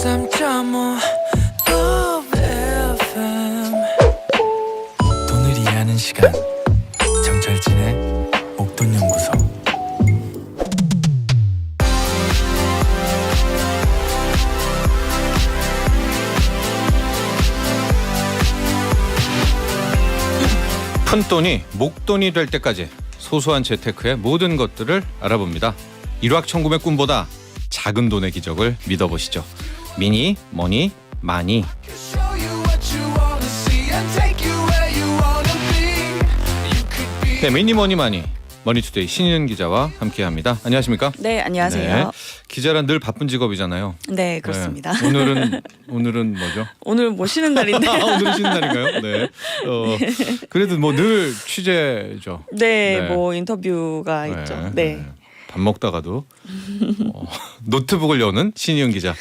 103.5 FM 돈을 이해하는 시간 정철진의 목돈연구소. 푼돈이 목돈이 될 때까지 소소한 재테크의 모든 것들을 알아봅니다. 일확천금의 꿈보다 작은 돈의 기적을 믿어보시죠. 미니 머니 마니. 네, 미니 머니 마니 머니투데이 신인은 기자와 함께합니다. 안녕하십니까? 네, 안녕하세요. 네, 기자란 늘 바쁜 직업이잖아요. 네, 그렇습니다. 네, 오늘은 뭐죠? 오늘 뭐 쉬는 날인데. 오늘은 쉬는 날인가요? 네. 그래도 뭐 늘 취재죠. 네, 네. 뭐 인터뷰가 있죠. 네. 밥 먹다가도 노트북을 여는 신희은 기자.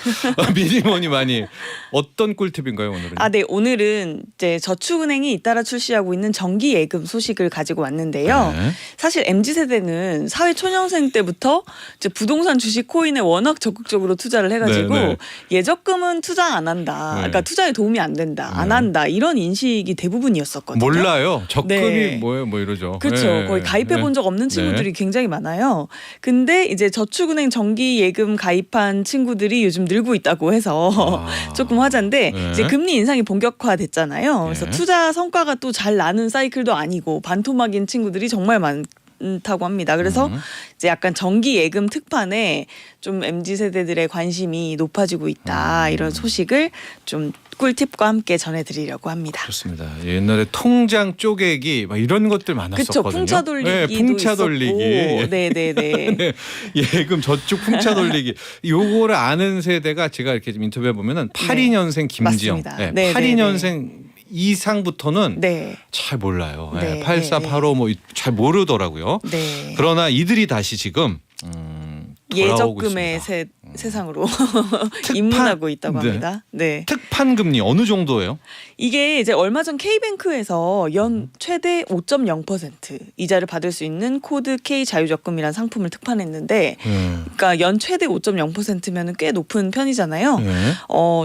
미니머니 많이 어떤 꿀팁인가요 오늘은? 네, 오늘은 이제 저축은행이 잇따라 출시하고 있는 정기 예금 소식을 가지고 왔는데요. 네. 사실 MZ 세대는 사회 초년생 때부터 이제 부동산, 주식, 코인에 워낙 적극적으로 투자를 해가지고 네, 네. 예적금은 투자 안 한다. 네. 그러니까 투자에 도움이 안 된다, 안 한다 이런 인식이 대부분이었었거든요. 몰라요. 적금이 네. 뭐예요, 뭐 이러죠. 그렇죠. 네. 거의 가입해 본 적 없는 친구들이 굉장히 많아요. 근데 이제 저축은행 정기 예금 가입한 친구들이 요즘 늘고 있다고 해서 조금 화제인데 네. 이제 금리 인상이 본격화됐잖아요. 그래서 네. 투자 성과가 또 잘 나는 사이클도 아니고 반토막인 친구들이 정말 많다고 합니다. 그래서 이제 약간 정기 예금 특판에 좀 MZ 세대들의 관심이 높아지고 있다 이런 소식을 좀 꿀팁과 함께 전해드리려고 합니다. 그렇습니다. 옛날에 통장 쪼개기 막 이런 것들 많았었거든요. 그렇죠. 풍차 돌리기도 네, 풍차 돌리기. 있었고. 네네네. 네, 예금 저축 풍차 돌리기. 요거를 아는 세대가 제가 이렇게 좀 인터뷰해 보면은 82년생 김지영. 맞습니다. 네, 네, 82년생 이상부터는 네. 잘 몰라요. 네, 네, 84, 네, 85 뭐 잘 모르더라고요. 네. 그러나 이들이 다시 지금 돌아오고 예적금의 있습니다. 세상으로 입문하고 있다고 합니다. 네. 특판 금리 어느 정도예요? 이게 이제 얼마 전 K뱅크에서 연 최대 5.0% 이자를 받을 수 있는 코드 K 자유적금이라는 상품을 특판했는데, 그러니까 연 최대 5.0%면은 꽤 높은 편이잖아요. 네.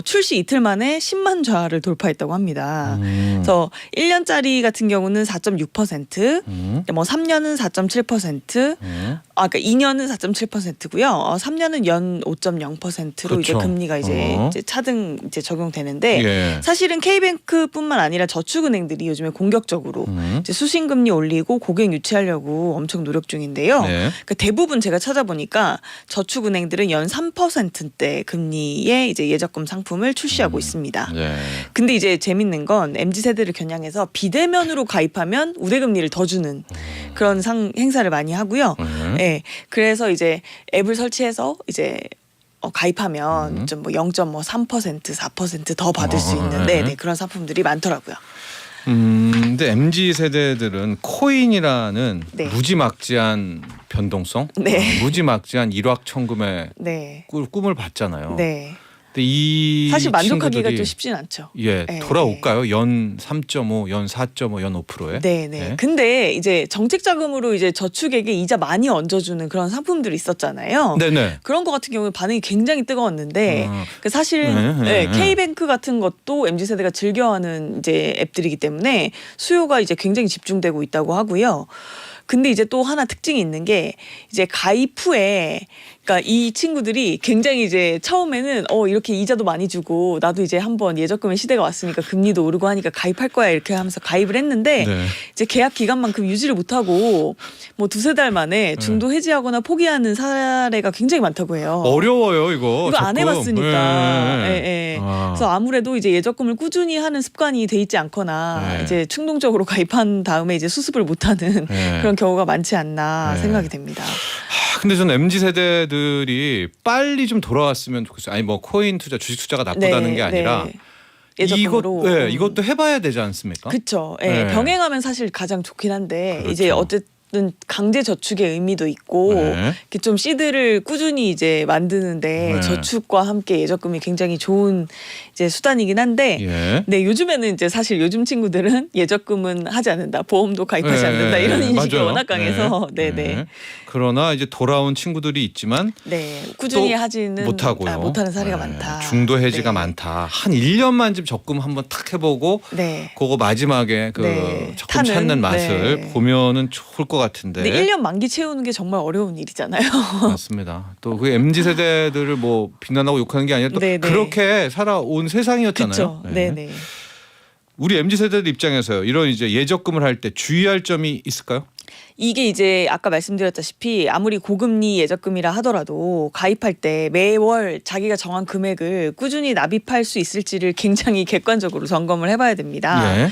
출시 이틀 만에 10만 좌를 돌파했다고 합니다. 그래서 1년짜리 같은 경우는 4.6%, 뭐 3년은 4.7%, 그러니까 2년은 4.7%고요. 3년은 연 5.0%로 이제 그렇죠. 금리가 이제 차등 이제 적용되는데 예. 사실은 K뱅크뿐만 아니라 저축은행들이 요즘에 공격적으로 이제 수신금리 올리고 고객 유치하려고 엄청 노력 중인데요. 네. 그러니까 대부분 제가 찾아보니까 저축은행들은 연 3%대 금리의 이제 예적금 상품을 출시하고 있습니다. 네. 근데 이제 재밌는 건 MZ 세대를 겨냥해서 비대면으로 가입하면 우대금리를 더 주는 그런 행사를 많이 하고요. 네. 그래서 이제 앱을 설치해서 이제 가입하면 좀 뭐 0.3%, 4%더 받을 수 있는 네, 그런 상품들이 많더라고요. 근데 MZ 세대들은 코인이라는 네. 무지막지한 변동성, 네. 무지막지한 일확천금의 네. 꿈을 봤잖아요. 네. 근데 이 사실 만족하기가 친구들이 좀 쉽진 않죠. 예, 네. 돌아올까요? 연 3.5, 연 4.5, 연 5%에? 네. 근데 이제 정책 자금으로 이제 저축액에 이자 많이 얹어주는 그런 상품들이 있었잖아요. 네네. 그런 거 같은 경우에 반응이 굉장히 뜨거웠는데 사실 네. K뱅크 같은 것도 MZ 세대가 즐겨하는 이제 앱들이기 때문에 수요가 이제 굉장히 집중되고 있다고 하고요. 근데 이제 또 하나 특징이 있는 게 이제 가입 후에 그러니까 이 친구들이 굉장히 이제 처음에는 이렇게 이자도 많이 주고 나도 이제 한번 예적금의 시대가 왔으니까 금리도 오르고 하니까 가입할 거야 이렇게 하면서 가입을 했는데 네. 이제 계약 기간만큼 유지를 못하고 뭐 두세 달 만에 중도 해지하거나 포기하는 사례가 굉장히 많다고 해요. 어려워요 이거. 이거 안 적금. 해봤으니까. 네. 예. 그래서 아무래도 이제 예적금을 꾸준히 하는 습관이 돼 있지 않거나 네. 이제 충동적으로 가입한 다음에 이제 수습을 못하는 네. 그런 경우가 많지 않나 네. 생각이 됩니다. 근데 저는 MZ 세대들이 빨리 좀 돌아왔으면 좋겠어요. 아니 뭐 코인 투자, 주식 투자가 나쁘다는 게 아니라 예적금으로 이것도 해봐야 되지 않습니까? 그렇죠. 네. 병행하면 사실 가장 좋긴 한데 그렇죠. 이제 강제 저축의 의미도 있고 네. 이렇게 좀 시드를 꾸준히 이제 만드는데 네. 저축과 함께 예적금이 굉장히 좋은 이제 수단이긴 한데 예. 네, 요즘에는 이제 사실 요즘 친구들은 예적금은 하지 않는다, 보험도 가입하지 네, 않는다 이런 인식이 맞아요. 워낙 강해서 네. 네네. 네. 그러나 이제 돌아온 친구들이 있지만 네, 꾸준히 또 하지는 못하고요. 못하는 사례가 네. 많다. 중도 해지가 네. 많다. 한 1년만 좀 적금 한번 탁 해보고 네. 그거 마지막에 그 네. 적금 타는, 찾는 맛을 네. 보면은 좋을 것 같은데. 근데 1년 만기 채우는 게 정말 어려운 일이잖아요. 맞습니다. 또 그 MZ 세대들을 뭐 비난하고 욕하는 게 아니라 또 네네. 그렇게 살아온 세상이었잖아요. 그렇죠. 네네. 우리 MZ 세대들 입장에서요. 이런 이제 예적금을 할 때 주의할 점이 있을까요? 이게 이제 아까 말씀드렸다시피 아무리 고금리 예적금이라 하더라도 가입할 때 매월 자기가 정한 금액을 꾸준히 납입할 수 있을지를 굉장히 객관적으로 점검을 해봐야 됩니다. 예.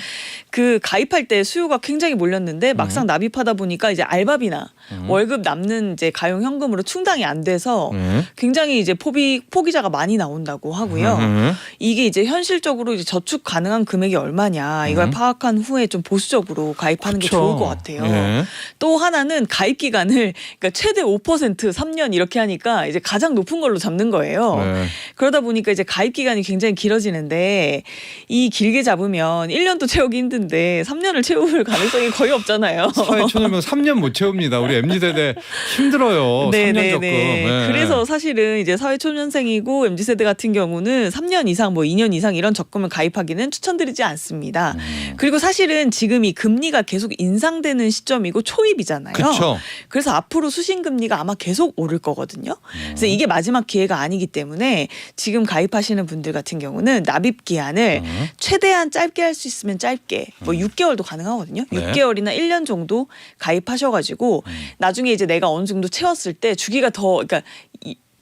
그 가입할 때 수요가 굉장히 몰렸는데 막상 납입하다 보니까 이제 알바비나 월급 남는 이제 가용 현금으로 충당이 안 돼서 굉장히 이제 포기자가 많이 나온다고 하고요. 이게 이제 현실적으로 이제 저축 가능한 금액이 얼마냐 이걸 파악한 후에 좀 보수적으로 가입하는 게 그쵸. 좋을 것 같아요. 예. 또 하나는 가입 기간을 그러니까 최대 5% 3년 이렇게 하니까 이제 가장 높은 걸로 잡는 거예요. 네. 그러다 보니까 이제 가입 기간이 굉장히 길어지는데 이 길게 잡으면 1년도 채우기 힘든데 3년을 채울 가능성이 거의 없잖아요. 사회 초년생 3년 못 채웁니다. 우리 MZ 세대 힘들어요. 3년 적금. 네. 그래서 사실은 이제 사회 초년생이고 MZ 세대 같은 경우는 3년 이상 뭐 2년 이상 이런 적금을 가입하기는 추천드리지 않습니다. 그리고 사실은 지금 이 금리가 계속 인상되는 시점이고 초입이잖아요. 그렇죠. 그래서 앞으로 수신금리가 아마 계속 오를 거거든요. 그래서 이게 마지막 기회가 아니기 때문에 지금 가입하시는 분들 같은 경우는 납입 기한을 최대한 짧게 할 수 있으면 짧게 뭐 6개월도 가능하거든요. 네. 6개월이나 1년 정도 가입하셔가지고 나중에 이제 내가 어느 정도 채웠을 때 주기가 더 그러니까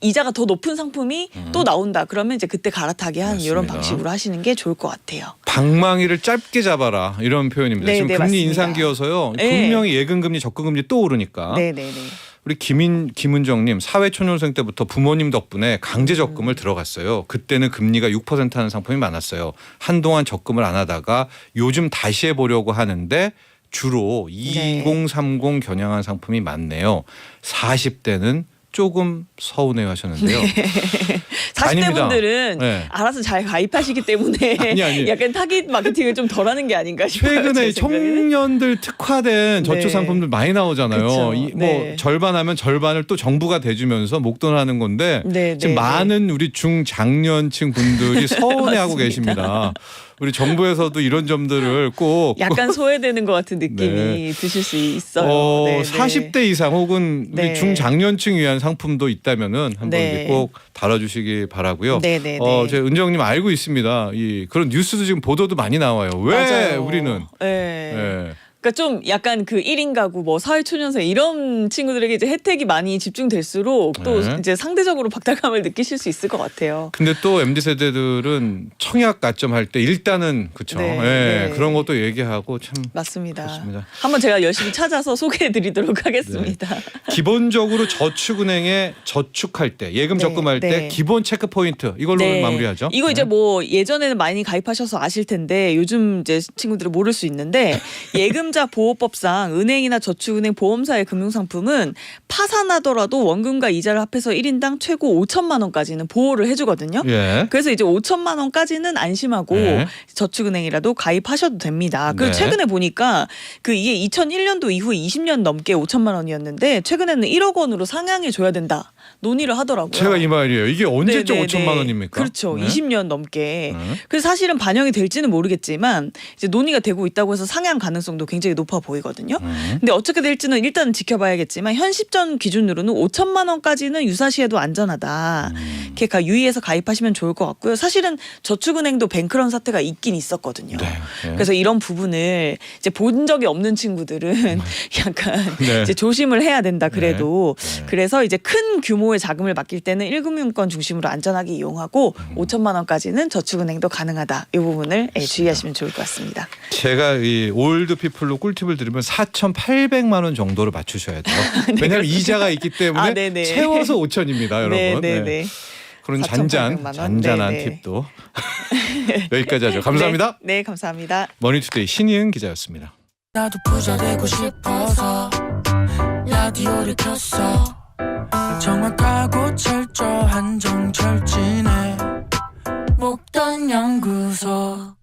이자가 더 높은 상품이 또 나온다. 그러면 이제 그때 갈아타게 하는 이런 맞습니다. 방식으로 하시는 게 좋을 것 같아요. 방망이를 짧게 잡아라 이런 표현입니다. 네, 지금 네, 금리 맞습니다. 인상기여서요. 네. 분명히 예금금리, 적금금리 또 오르니까. 네네네. 우리 김은정님 사회초년생 때부터 부모님 덕분에 강제 적금을 들어갔어요. 그때는 금리가 6% 하는 상품이 많았어요. 한동안 적금을 안 하다가 요즘 다시 해보려고 하는데 주로 2030 겨냥한 상품이 많네요. 40대는 조금 서운해 하셨는데요. 40대 아닙니다. 분들은 네. 알아서 잘 가입하시기 때문에 아니. 약간 타깃 마케팅을 좀 덜하는 게 아닌가 싶어요. 최근에 제 생각에는. 청년들 특화된 저축 네. 상품들 많이 나오잖아요. 그쵸. 뭐 네. 절반하면 절반을 또 정부가 대주면서 목돈하는 건데 네, 지금 네, 많은 우리 중장년층 분들이 서운해하고 맞습니다. 계십니다. 우리 정부에서도 이런 점들을 꼭 약간 소외되는 것 같은 느낌이 네. 드실 수 있어요. 네, 네. 40대 이상 혹은 우리 네. 중장년층 위한 상품도 있다면은 한번 네. 이렇게 꼭 다뤄주시기 바라고요. 네, 네, 제 은정님 알고 있습니다. 그런 뉴스도 지금 보도도 많이 나와요. 왜 맞아요. 우리는 네. 예. 그러니까 좀 약간 그 1인 가구 뭐 사회초년생 이런 친구들에게 이제 혜택이 많이 집중될수록 또 네. 이제 상대적으로 박탈감을 느끼실 수 있을 것 같아요. 근데 또 MZ 세대들은 청약 가점 할 때 일단은 그쵸. 네, 예, 네. 그런 것도 얘기하고 참 맞습니다. 그렇습니다. 한번 제가 열심히 찾아서 소개해드리도록 하겠습니다. 기본적으로 저축은행에 저축할 때 예금 네, 적금할 때 네. 기본 체크 포인트 이걸로 마무리하죠. 이거 이제 네. 뭐 예전에는 많이 가입하셔서 아실 텐데 요즘 이제 친구들은 모를 수 있는데 예금자 보호법상 은행이나 저축은행 보험사의 금융상품은 파산하더라도 원금과 이자를 합해서 1인당 최고 5천만 원까지는 보호를 해주거든요. 예. 그래서 이제 5천만 원까지는 안심하고 네. 저축은행이라도 가입하셔도 됩니다. 그리고 네. 최근에 보니까 그 이게 2001년도 이후에 20년 넘게 5천만 원이었는데 최근에는 1억 원으로 상향해 줘야 된다 논의를 하더라고요. 제가 이 말이에요. 이게 언제적 네, 네, 5천만 네. 원입니까? 그렇죠. 네. 20년 넘게. 네. 그래서 사실은 반영이 될지는 모르겠지만 이제 논의가 되고 있다고 해서 상향 가능성도 굉장히 높아 보이거든요. 근데 어떻게 될지는 일단은 지켜봐야겠지만 현 시점 기준으로는 5천만 원까지는 유사시에도 안전하다. 이렇게 유의해서 가입하시면 좋을 것 같고요. 사실은 저축은행도 뱅크런 사태가 있긴 있었거든요. 네. 네. 그래서 이런 부분을 이제 본 적이 없는 친구들은 약간 네. 이제 조심을 해야 된다. 그래도 네. 그래서 이제 큰 규모의 자금을 맡길 때는 1금융권 중심으로 안전하게 이용하고 5천만 원까지는 저축은행도 가능하다. 이 부분을 주의하시면 좋을 것 같습니다. 제가 이 올드 피플로 꿀팁을 드리면 4,800만 원 정도를 맞추셔야 돼요. 왜냐하면 이자가 있기 때문에 아, 네네. 채워서 5천입니다, 여러분. 네네네. 네. 그런 4,800만 원. 잔잔한 네네. 팁도 여기까지 하죠. 감사합니다. 네, 네 감사합니다. 머니투데이 신이은 기자였습니다. 나도 부자 되고 싶어서 라디오를 켰어 정확하고 철저한 정철진의 목돈 연구소